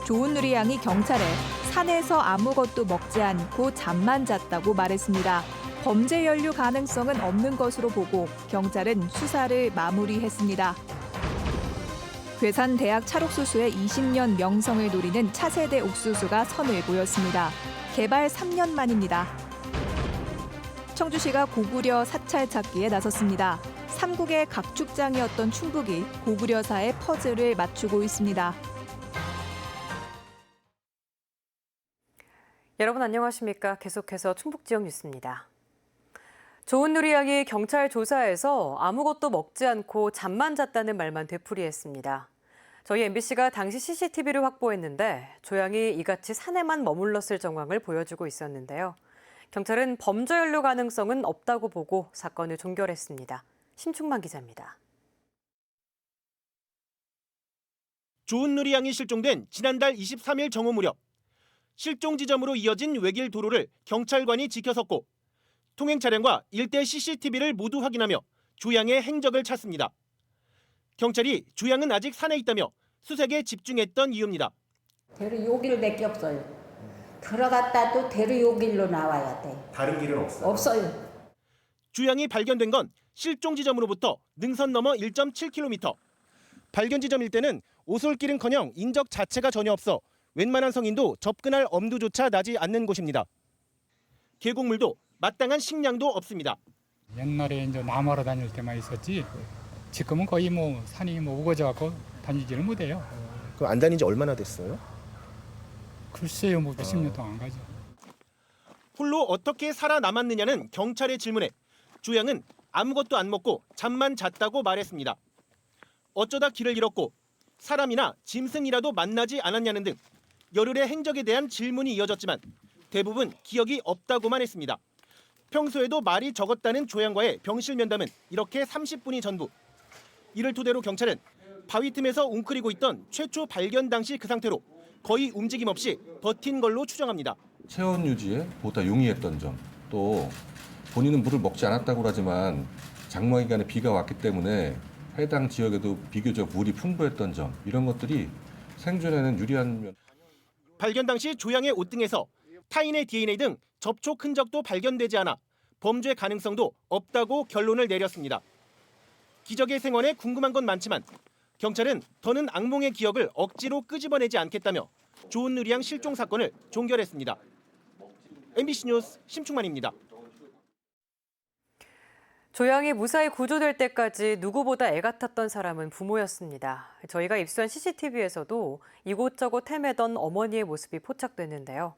조은누리 양이 경찰에 산에서 아무것도 먹지 않고 잠만 잤다고 말했습니다. 범죄 연루 가능성은 없는 것으로 보고 경찰은 수사를 마무리했습니다. 괴산 대학 찰옥수수의 20년 명성을 노리는 차세대 옥수수가 선을 보였습니다. 개발 3년 만입니다. 청주시가 고구려 사찰 찾기에 나섰습니다. 삼국의 각축장이었던 충북이 고구려사의 퍼즐을 맞추고 있습니다. 여러분 안녕하십니까? 계속해서 충북 지역 뉴스입니다. 조은누리 양이 경찰 조사에서 아무것도 먹지 않고 잠만 잤다는 말만 되풀이했습니다. 저희 MBC가 당시 CCTV를 확보했는데 조양이 이같이 산에만 머물렀을 정황을 보여주고 있었는데요. 경찰은 범죄 연루 가능성은 없다고 보고 사건을 종결했습니다. 신충만 기자입니다. 조은누리 양이 실종된 지난달 23일 정오 무렵 실종 지점으로 이어진 외길 도로를 경찰관이 지켜섰고 통행 차량과 일대 CCTV를 모두 확인하며 조양의 행적을 찾습니다. 경찰이 조양은 아직 산에 있다며 수색에 집중했던 이유입니다. 대로 요 길밖에 없어요. 들어갔다도 대로 요 길로 나와야 돼. 다른 길은 없어요? 없어요. 조양이 발견된 건 실종 지점으로부터 능선 너머 1.7km. 발견 지점 일대는 오솔길은커녕 인적 자체가 전혀 없어 웬만한 성인도 접근할 엄두조차 나지 않는 곳입니다. 계곡물도 마땅한 식량도 없습니다. 옛날에 이제 나무하러 다닐 때만 있었지 지금은 거의 산이 우거져 갖고 다니지를 못해요. 그럼 안 다닌 지 얼마나 됐어요? 글쎄요, 몇십 년 동안 안 가죠. 홀로 어떻게 살아남았느냐는 경찰의 질문에 조양은 아무것도 안 먹고 잠만 잤다고 말했습니다. 어쩌다 길을 잃었고 사람이나 짐승이라도 만나지 않았냐는 등 열흘의 행적에 대한 질문이 이어졌지만 대부분 기억이 없다고만 했습니다. 평소에도 말이 적었다는 조양과의 병실 면담은 이렇게 30분이 전부. 이를 토대로 경찰은 바위 틈에서 웅크리고 있던 최초 발견 당시 그 상태로 거의 움직임 없이 버틴 걸로 추정합니다. 체온 유지에 보다 용이했던 점, 또 본인은 물을 먹지 않았다고 하지만 장마 기간에 비가 왔기 때문에 해당 지역에도 비교적 물이 풍부했던 점, 이런 것들이 생존에는 유리한 면. 발견 당시 조양의 옷 등에서 타인의 DNA 등 접촉 흔적도 발견되지 않아 범죄 가능성도 없다고 결론을 내렸습니다. 기적의 생원에 궁금한 건 많지만 경찰은 더는 악몽의 기억을 억지로 끄집어내지 않겠다며 조은누리 양 실종 사건을 종결했습니다. MBC 뉴스 심충만입니다. 조양이 무사히 구조될 때까지 누구보다 애같았던 사람은 부모였습니다. 저희가 입수한 CCTV에서도 이곳저곳 헤매던 어머니의 모습이 포착됐는데요.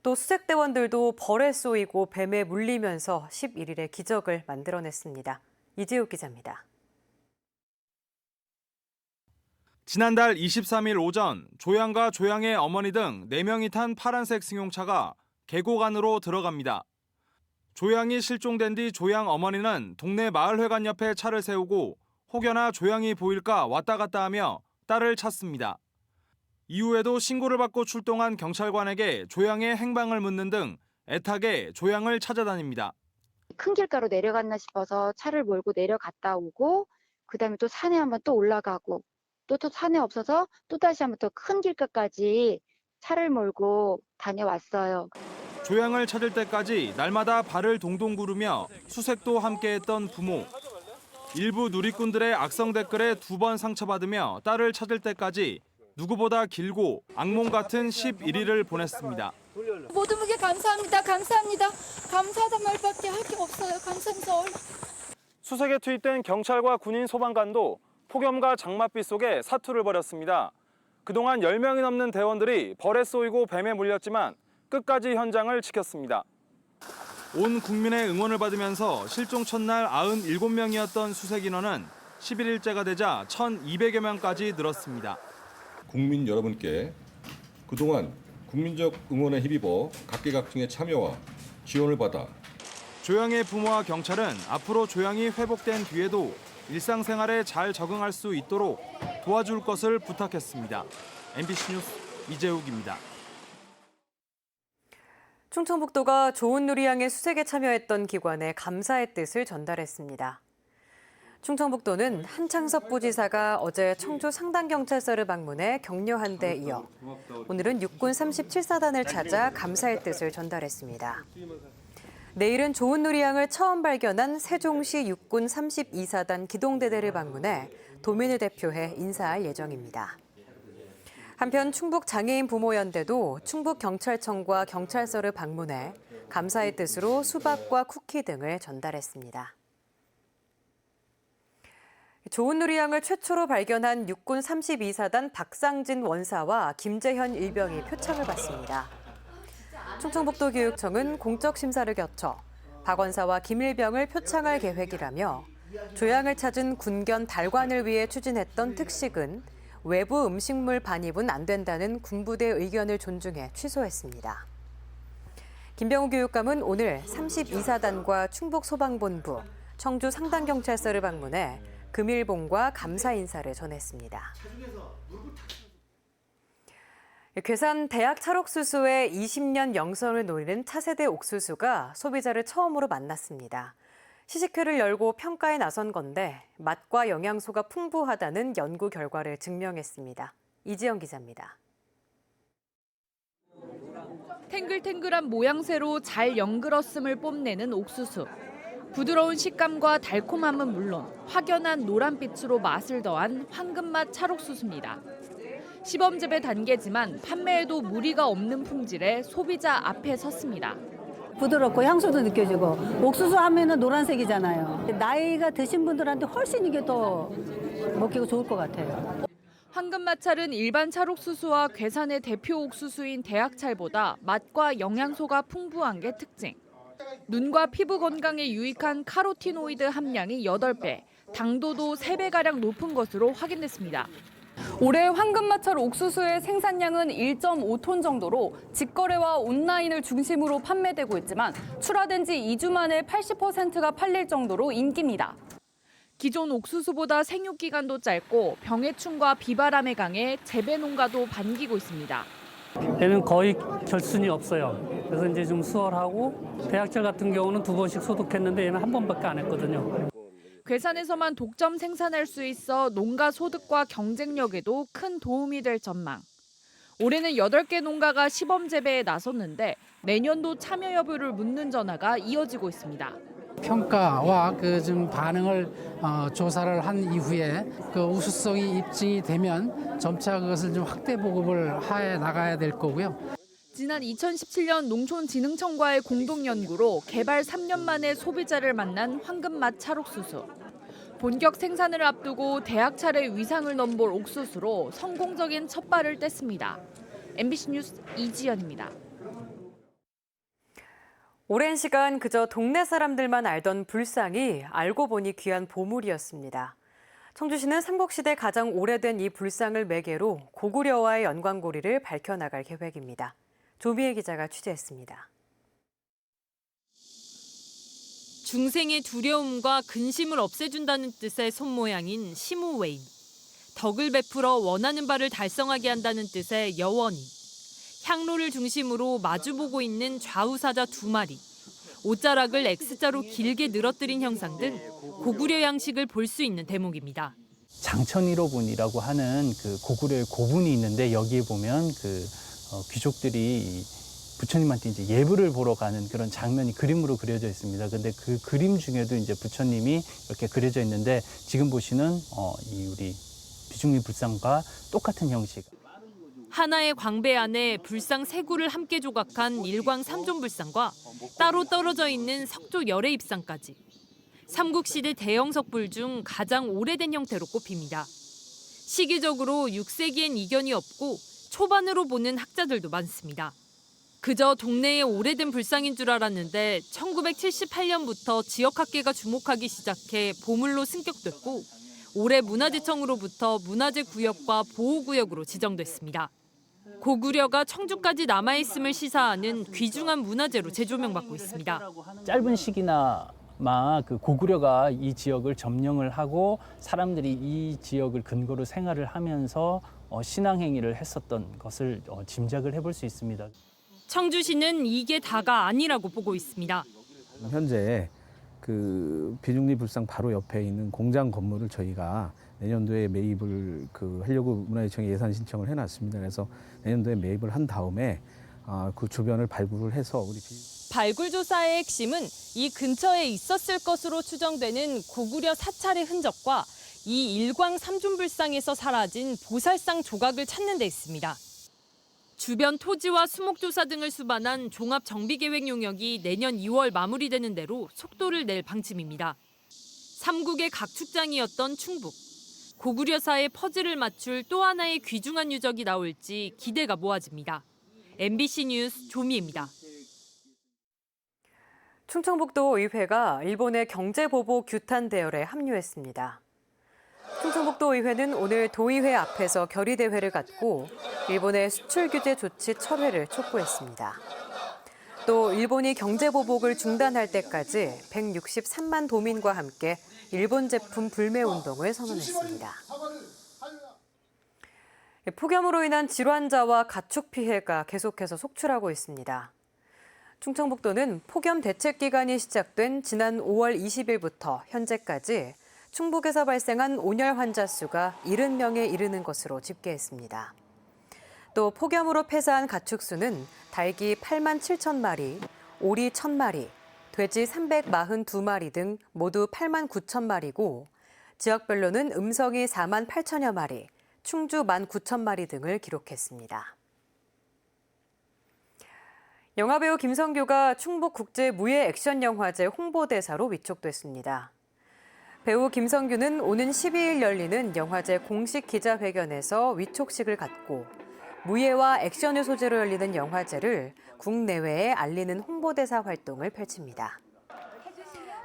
또 수색대원들도 벌에 쏘이고 뱀에 물리면서 11일의 기적을 만들어냈습니다. 이재욱 기자입니다. 지난달 23일 오전 조양과 조양의 어머니 등 4명이 탄 파란색 승용차가 계곡 안으로 들어갑니다. 조양이 실종된 뒤 조양 어머니는 동네 마을회관 옆에 차를 세우고 혹여나 조양이 보일까 왔다 갔다 하며 딸을 찾습니다. 이후에도 신고를 받고 출동한 경찰관에게 조양의 행방을 묻는 등 애타게 조양을 찾아다닙니다. 큰 길가로 내려갔나 싶어서 차를 몰고 내려갔다 오고 그다음에 또 산에 한번 또 올라가고 또 산에 없어서 또 다시 한번 더 큰 길가까지 차를 몰고 다녀왔어요. 조양을 찾을 때까지 날마다 발을 동동 구르며 수색도 함께했던 부모. 일부 누리꾼들의 악성 댓글에 2번 상처받으며 딸을 찾을 때까지 누구보다 길고 악몽 같은 11일을 보냈습니다. 모든 분께 감사합니다. 감사합니다. 감사하단 말밖에 할 게 없어요. 감사합니다. 수색에 투입된 경찰과 군인 소방관도 폭염과 장맛비 속에 사투를 벌였습니다. 그동안 10명이 넘는 대원들이 벌에 쏘이고 뱀에 물렸지만 끝까지 현장을 지켰습니다. 온 국민의 응원을 받으면서 실종 첫날 97명이었던 수색 인원은 11일째가 되자 1,200여 명까지 늘었습니다. 국민 여러분께 그동안 국민적 응원에 힘입어 각계각층의 참여와 지원을 받아 조양의 부모와 경찰은 앞으로 조양이 회복된 뒤에도 일상생활에 잘 적응할 수 있도록 도와줄 것을 부탁했습니다. MBC 뉴스 이재욱입니다. 충청북도가 조은누리 양의 수색에 참여했던 기관에 감사의 뜻을 전달했습니다. 충청북도는 한창섭 부지사가 어제 청주 상당경찰서를 방문해 격려한 데 이어 오늘은 육군 37사단을 찾아 감사의 뜻을 전달했습니다. 내일은 좋은 누리양을 처음 발견한 세종시 육군 32사단 기동대대를 방문해 도민을 대표해 인사할 예정입니다. 한편 충북장애인 부모연대도 충북경찰청과 경찰서를 방문해 감사의 뜻으로 수박과 쿠키 등을 전달했습니다. 좋은 누리양을 최초로 발견한 육군 32사단 박상진 원사와 김재현 일병이 표창을 받습니다. 충청북도 교육청은 공적 심사를 거쳐 박 원사와 김 일병을 표창할 계획이라며 조양을 찾은 군견 달관을 위해 추진했던 특식은 외부 음식물 반입은 안 된다는 군부대 의견을 존중해 취소했습니다. 김병우 교육감은 오늘 32사단과 충북소방본부, 청주 상당경찰서를 방문해 금일봉과 감사 인사를 전했습니다. 괴산 대학 찰옥수수의 20년 영성을 노리는 차세대 옥수수가 소비자를 처음으로 만났습니다. 시식회를 열고 평가에 나선 건데 맛과 영양소가 풍부하다는 연구 결과를 증명했습니다. 이지영 기자입니다. 탱글탱글한 모양새로 잘 연그렀음을 뽐내는 옥수수. 부드러운 식감과 달콤함은 물론 확연한 노란빛으로 맛을 더한 황금맛 찰옥수수입니다. 시범 재배 단계지만 판매에도 무리가 없는 품질에 소비자 앞에 섰습니다. 부드럽고 향수도 느껴지고 옥수수 하면은 노란색이잖아요. 나이가 드신 분들한테 훨씬 이게 더 먹기가 좋을 것 같아요. 황금맛찰은 일반 찰옥수수와 괴산의 대표 옥수수인 대학찰보다 맛과 영양소가 풍부한 게 특징. 눈과 피부 건강에 유익한 카로티노이드 함량이 8배, 당도도 3배가량 높은 것으로 확인됐습니다. 올해 황금마찰 옥수수의 생산량은 1.5톤 정도로 직거래와 온라인을 중심으로 판매되고 있지만 출하된 지 2주 만에 80%가 팔릴 정도로 인기입니다. 기존 옥수수보다 생육 기간도 짧고 병해충과 비바람에 강해 재배 농가도 반기고 있습니다. 얘는 거의 결순이 없어요. 그래서 이제 좀 수월하고 대학철 같은 경우는 2번씩 소독했는데 얘는 1번밖에 안 했거든요. 괴산에서만 독점 생산할 수 있어 농가 소득과 경쟁력에도 큰 도움이 될 전망. 올해는 8개 농가가 시범 재배에 나섰는데 내년도 참여 여부를 묻는 전화가 이어지고 있습니다. 평가와 좀 반응을 조사를 한 이후에 그 우수성이 입증이 되면 점차 그것을 좀 확대 보급을 해 나가야 될 거고요. 지난 2017년 농촌진흥청과의 공동 연구로 개발 3년 만에 소비자를 만난 황금맛 찰옥수수. 본격 생산을 앞두고 대학찰의 위상을 넘볼 옥수수로 성공적인 첫발을 뗐습니다. MBC 뉴스 이지연입니다. 오랜 시간 그저 동네 사람들만 알던 불상이 알고 보니 귀한 보물이었습니다. 청주시는 삼국시대 가장 오래된 이 불상을 매개로 고구려와의 연관고리를 밝혀나갈 계획입니다. 조미애 기자가 취재했습니다. 중생의 두려움과 근심을 없애준다는 뜻의 손모양인 시무웨임. 덕을 베풀어 원하는 바를 달성하게 한다는 뜻의 여원이. 향로를 중심으로 마주보고 있는 좌우사자 2마리. 옷자락을 X자로 길게 늘어뜨린 형상 등 고구려 양식을 볼 수 있는 대목입니다. 장천일호분이라고 하는 그 고구려의 고분이 있는데 여기에 보면 귀족들이 부처님한테 이제 예불을 보러 가는 그런 장면이 그림으로 그려져 있습니다. 근데 그 그림 중에도 이제 부처님이 이렇게 그려져 있는데 지금 보시는 이 우리 비중리 불상과 똑같은 형식. 하나의 광배 안에 불상 3구를 함께 조각한 일광 3존 불상과 따로 떨어져 있는 석조 열애 입상까지. 삼국시대 대형 석불 중 가장 오래된 형태로 꼽힙니다. 시기적으로 6세기엔 이견이 없고 초반으로 보는 학자들도 많습니다. 그저 동네의 오래된 불상인 줄 알았는데 1978년부터 지역학계가 주목하기 시작해 보물로 승격됐고 올해 문화재청으로부터 문화재 구역과 보호구역으로 지정됐습니다. 고구려가 청주까지 남아있음을 시사하는 귀중한 문화재로 재조명받고 있습니다. 짧은 시기나마 그 고구려가 이 지역을 점령을 하고 사람들이 이 지역을 근거로 생활을 하면서 신앙행위를 했었던 것을 짐작을 해볼 수 있습니다. 청주시는 이게 다가 아니라고 보고 있습니다. 현재 그 비중리불상 바로 옆에 있는 공장 건물을 저희가 내년도에 매입을 하려고 문화유치원에 예산 신청을 해놨습니다. 그래서 내년도에 매입을 한 다음에 그 주변을 발굴을 해서 우리 발굴 조사의 핵심은 이 근처에 있었을 것으로 추정되는 고구려 사찰의 흔적과 이 일광 삼존불상에서 사라진 보살상 조각을 찾는 데 있습니다. 주변 토지와 수목조사 등을 수반한 종합정비계획 용역이 내년 2월 마무리되는 대로 속도를 낼 방침입니다. 삼국의 각축장이었던 충북. 고구려사의 퍼즐을 맞출 또 하나의 귀중한 유적이 나올지 기대가 모아집니다. MBC 뉴스 조미입니다. 충청북도 의회가 일본의 경제보복 규탄 대열에 합류했습니다. 충청북도 의회는 오늘 도의회 앞에서 결의대회를 갖고 일본의 수출 규제 조치 철회를 촉구했습니다. 또 일본이 경제보복을 중단할 때까지 163만 도민과 함께 일본 제품 불매 운동을 선언했습니다. 폭염으로 인한 질환자와 가축 피해가 계속해서 속출하고 있습니다. 충청북도는 폭염 대책 기간이 시작된 지난 5월 20일부터 현재까지 충북에서 발생한 온열 환자 수가 70명에 이르는 것으로 집계했습니다. 또 폭염으로 폐사한 가축 수는 닭이 8만 7천 마리, 오리 1,000마리, 돼지 342마리 등 모두 8만 9천 마리고 지역별로는 음성이 4만 8천여 마리, 충주 1만 9천 마리 등을 기록했습니다. 영화배우 김성규가 충북국제무예 액션영화제 홍보대사로 위촉됐습니다. 배우 김성규는 오는 12일 열리는 영화제 공식 기자회견에서 위촉식을 갖고 무예와 액션을 소재로 열리는 영화제를 국내외에 알리는 홍보대사 활동을 펼칩니다.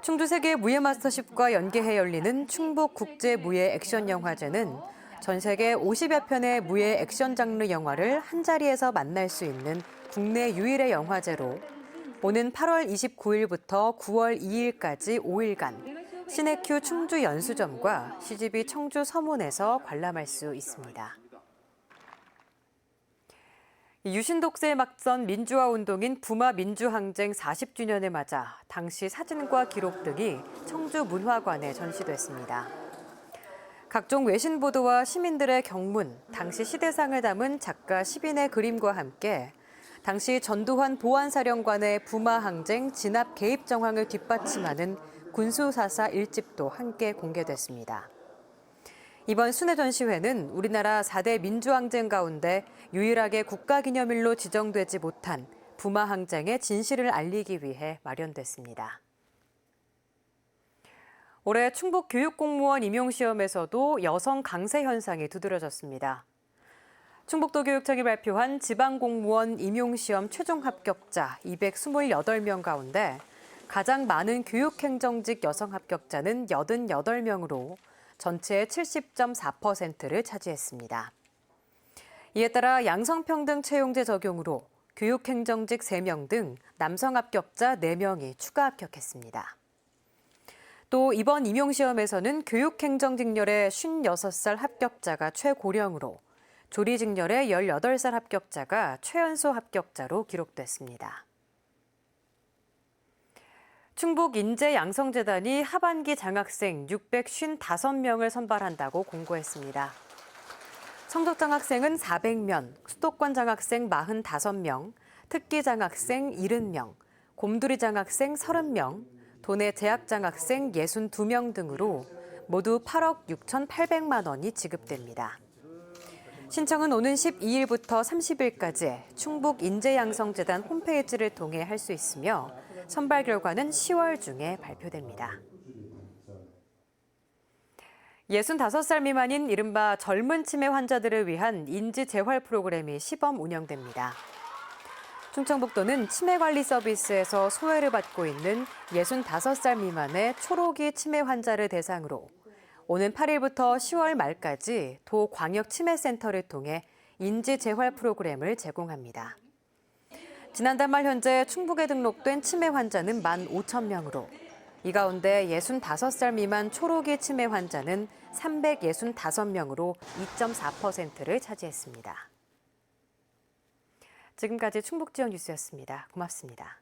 충주세계 무예마스터십과 연계해 열리는 충북국제무예 액션영화제는 전 세계 50여 편의 무예 액션 장르 영화를 한자리에서 만날 수 있는 국내 유일의 영화제로 오는 8월 29일부터 9월 2일까지 5일간 시네큐 충주 연수점과 CGV 청주 서문에서 관람할 수 있습니다. 유신 독재에 맞선 민주화 운동인 부마 민주항쟁 40주년을 맞아 당시 사진과 기록 등이 청주 문화관에 전시됐습니다. 각종 외신 보도와 시민들의 경문, 당시 시대상을 담은 작가 시빈의 그림과 함께 당시 전두환 보안사령관의 부마 항쟁 진압 개입 정황을 뒷받침하는 군수사사 1집도 함께 공개됐습니다. 이번 순회 전시회는 우리나라 4대 민주항쟁 가운데 유일하게 국가기념일로 지정되지 못한 부마 항쟁의 진실을 알리기 위해 마련됐습니다. 올해 충북 교육공무원 임용시험에서도 여성 강세 현상이 두드러졌습니다. 충북도 교육청이 발표한 지방공무원 임용시험 최종 합격자 228명 가운데 가장 많은 교육행정직 여성 합격자는 88명으로 전체의 70.4%를 차지했습니다. 이에 따라 양성평등 채용제 적용으로 교육행정직 3명 등 남성 합격자 4명이 추가 합격했습니다. 또 이번 임용시험에서는 교육행정직렬의 56살 합격자가 최고령으로 조리직렬의 18살 합격자가 최연소 합격자로 기록됐습니다. 충북인재양성재단이 하반기 장학생 655명을 선발한다고 공고했습니다. 성적장학생은 400명, 수도권 장학생 45명, 특기 장학생 70명, 곰돌이 장학생 30명, 도내 재학 장학생 62명 등으로 모두 8억 6,800만 원이 지급됩니다. 신청은 오는 12일부터 30일까지 충북인재양성재단 홈페이지를 통해 할 수 있으며 선발 결과는 10월 중에 발표됩니다. 65살 미만인 이른바 젊은 치매 환자들을 위한 인지 재활 프로그램이 시범 운영됩니다. 충청북도는 치매관리 서비스에서 소외를 받고 있는 65살 미만의 초록이 치매 환자를 대상으로 오는 8일부터 10월 말까지 도 광역치매센터를 통해 인지 재활 프로그램을 제공합니다. 지난달 말 현재 충북에 등록된 치매 환자는 15,000명으로 이 가운데 65살 미만 초록이 치매 환자는 365명으로 2.4%를 차지했습니다. 지금까지 충북 지역 뉴스였습니다. 고맙습니다.